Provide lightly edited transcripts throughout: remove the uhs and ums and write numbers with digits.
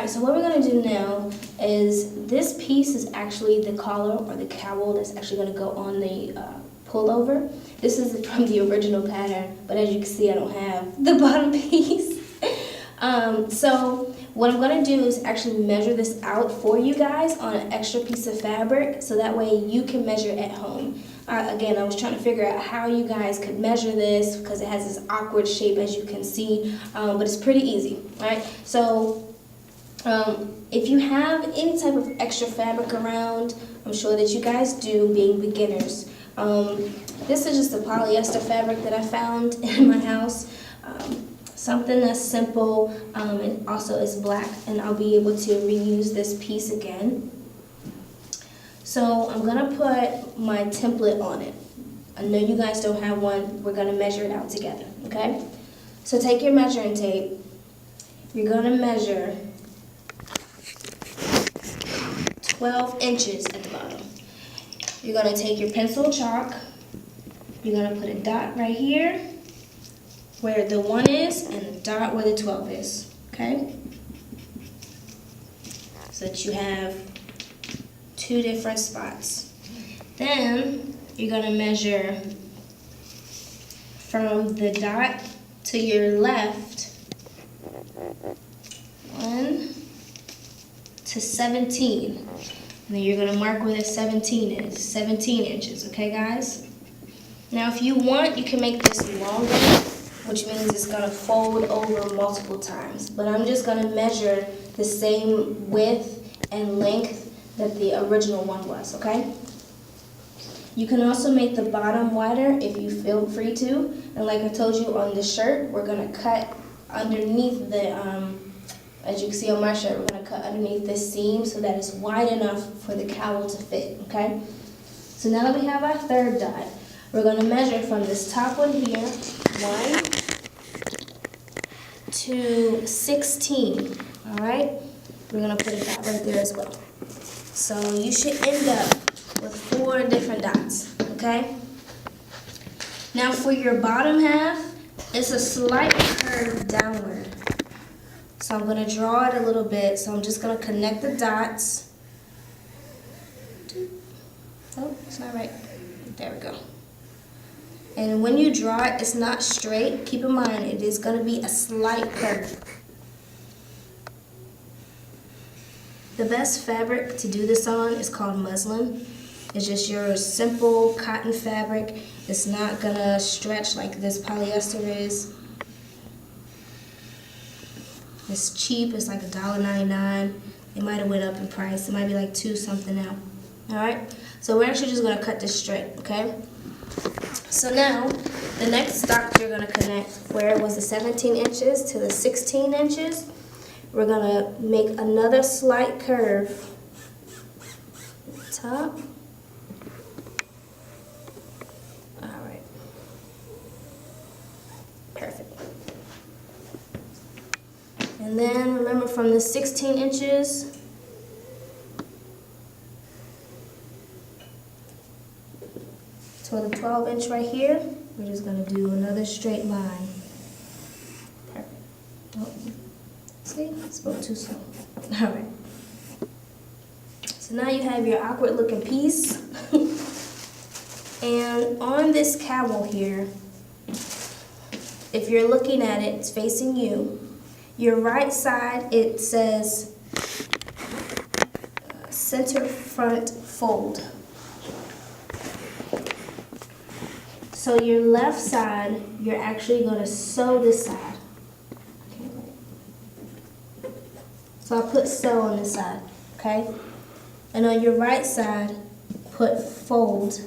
Alright, so what we're going to do now is this piece is actually the collar or the cowl that's actually going to go on the pullover. This is from the original pattern, but as you can see, I don't have the bottom piece. So what I'm going to do is actually measure this out for you guys on an extra piece of fabric, so that way you can measure at home. Again, I was trying to figure out how you guys could measure this because it has this awkward shape, as you can see, but it's pretty easy, right? So if you have any type of extra fabric around, I'm sure that you guys do, being beginners. This is just a polyester fabric that I found in my house. Something that's simple, and also is black, and I'll be able to reuse this piece again. So I'm gonna put my template on it. I know you guys don't have one. We're gonna measure it out together, okay? So take your measuring tape. You're gonna measure 12 inches at the bottom. You're gonna take your pencil chalk. You're gonna put a dot right here where the 1 is and a dot where the 12 is, okay? So that you have 2 different spots. Then you're gonna measure from the dot to your left 1 to 17. And then you're gonna mark where the 17 is, 17 inches, okay guys? Now if you want, you can make this longer, which means it's gonna fold over multiple times. But I'm just gonna measure the same width and length that the original one was, okay? You can also make the bottom wider if you feel free to. And like I told you on the shirt, we're gonna cut underneath the, as you can see on my shirt, we're gonna cut underneath this seam so that it's wide enough for the cowl to fit, okay? So now that we have our third dot, we're gonna measure from this top one here, 1 to 16, all right? We're gonna put a dot right there as well. So you should end up with 4 different dots, okay? Now for your bottom half, it's a slight curve downward. So I'm gonna draw it a little bit. So I'm just gonna connect the dots. Oh, it's not right. There we go. And when you draw it, it's not straight. Keep in mind, it is gonna be a slight curve. The best fabric to do this on is called muslin. It's just your simple cotton fabric. It's not gonna stretch like this polyester is. It's cheap, it's like $1.99. It might have went up in price. It might be like $2 something now. All right, so we're actually just gonna cut this straight, okay? So now, the next dot you're gonna connect where it was the 17 inches to the 16 inches. We're gonna make another slight curve at the top. All right, perfect. And then remember from the 16 inches, to the 12 inch right here, we're just gonna do another straight line. Perfect. Oh. See, I spoke too slow. All right. So now you have your awkward looking piece. And on this cowl here, if you're looking at it, it's facing you. Your right side, it says center front fold. So your left side, you're actually going to sew this side. So I'll put sew on this side, okay? And on your right side, put fold.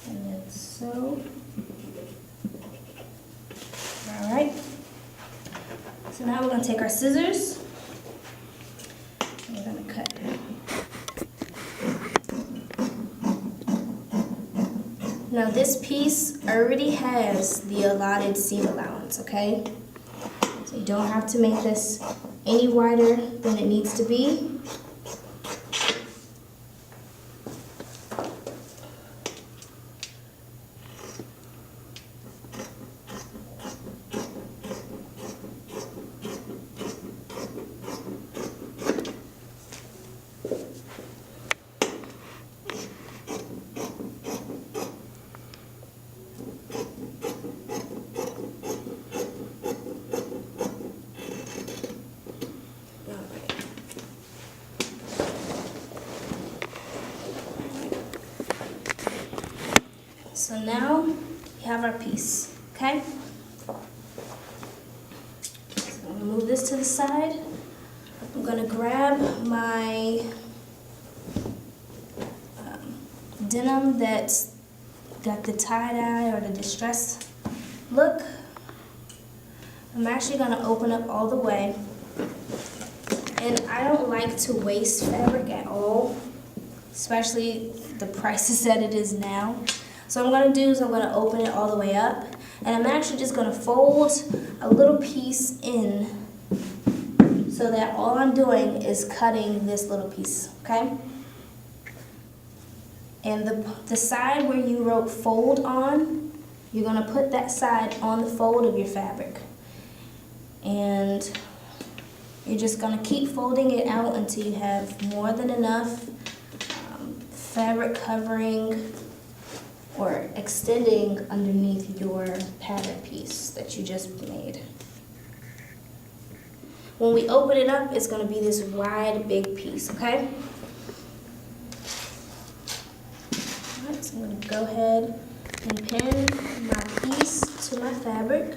And then sew. All right. So now we're going to take our scissors. And we're going to cut. Now this piece already has the allotted seam allowance, okay? So you don't have to make this any wider than it needs to be. So now we have our piece, okay? So I'm gonna move this to the side. I'm gonna grab my denim that's got the tie-dye or the distress look. I'm actually gonna open up all the way. And I don't like to waste fabric at all, especially the prices that it is now. So what I'm gonna do is I'm gonna open it all the way up, and I'm actually just gonna fold a little piece in so that all I'm doing is cutting this little piece, okay? And the side where you wrote fold on, you're gonna put that side on the fold of your fabric. And you're just gonna keep folding it out until you have more than enough fabric covering or extending underneath your pattern piece that you just made. When we open it up, it's gonna be this wide, big piece, okay? Alright, so I'm gonna go ahead and pin my piece to my fabric.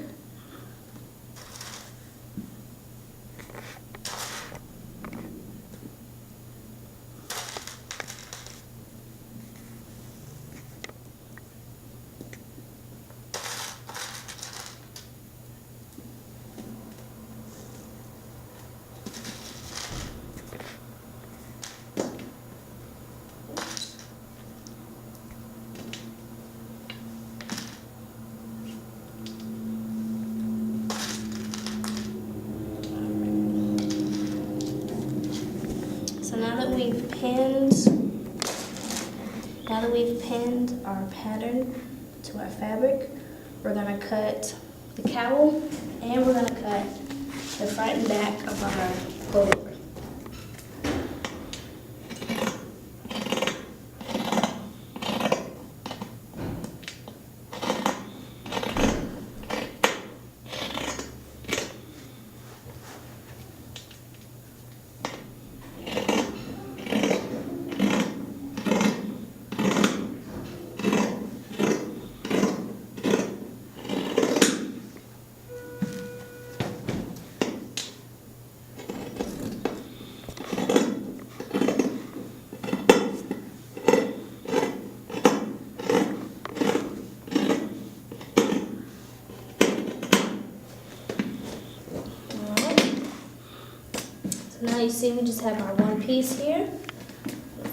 So now that we've pinned our pattern to our fabric, we're gonna cut the cowl and we're gonna cut the front and back of our pullover. Now you see we just have our one piece here.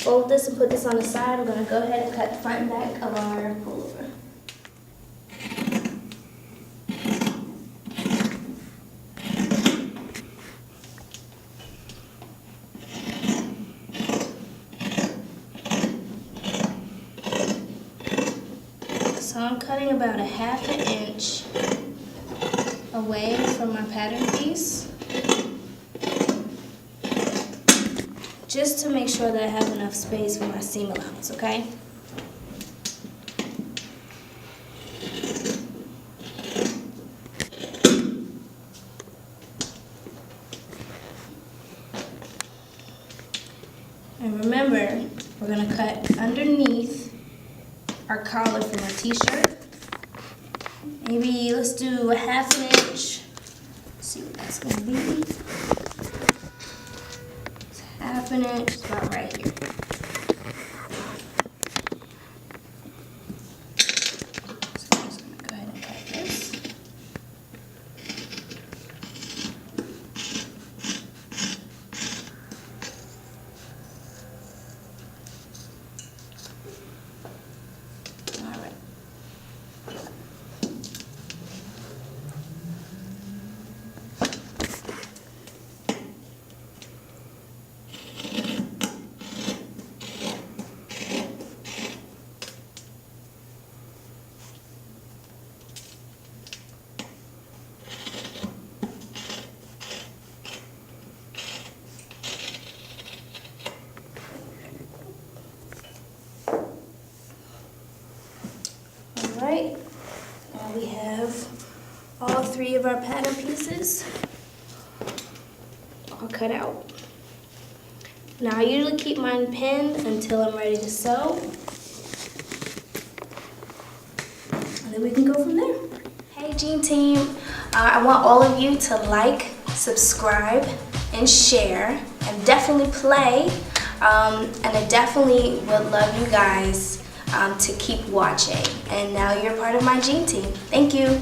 Fold this and put this on the side. We're going to go ahead and cut the front and back of our pullover. So I'm cutting about a ½ inch away from my pattern piece, just to make sure that I have enough space for my seam allowance, okay? And remember, we're gonna cut underneath our collar from our t-shirt. Maybe let's do a ½ inch. Let's see what that's gonna be. ½ inch, it's about right here. So I'm just going to go ahead and cut this. All right. Alright, now we have all 3 of our pattern pieces all cut out. Now I usually keep mine pinned until I'm ready to sew. and then we can go from there. Hey Jean Team, I want all of you to like, subscribe, and share, and definitely play. And I definitely would love you guys to keep watching. And now you're part of my Jean Team. Thank you.